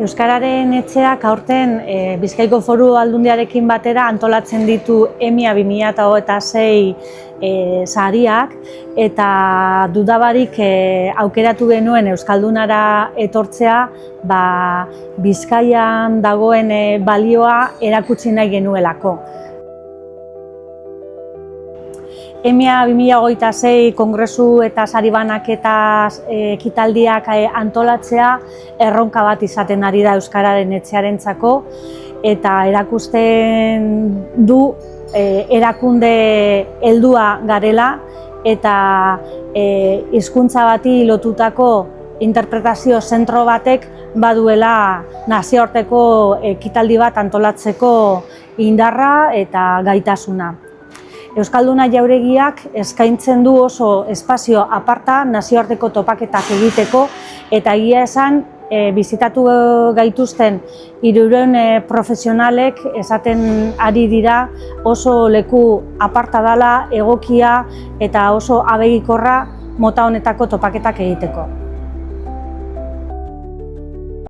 Euskararen etxeak aurten Bizkaiko Foru Aldundiarekin batera antolatzen ditu EMIA 2026 sariak, eta dudabarik aukeratu genuen Euskaldunara etortzea Bizkaian dagoen balioa erakutsi nahi genuelako. EMIA 2026 kongresu eta sari banaketa ekitaldiak antolatzea erronka bat izaten ari da Euskararen etxearentzako, eta erakusten du erakunde heldua garela eta hizkuntza bati lotutako interpretazio zentro batek baduela nazioarteko ekitaldi bat antolatzeko indarra eta gaitasuna. Euskalduna Jauregiak eskaintzen du oso espazio aparta nazioarteko topaketak egiteko, eta egia esan bizitatu gaituzten 300 profesionalek esaten ari dira oso leku aparta dela, egokia eta oso abegikorra mota honetako topaketak egiteko.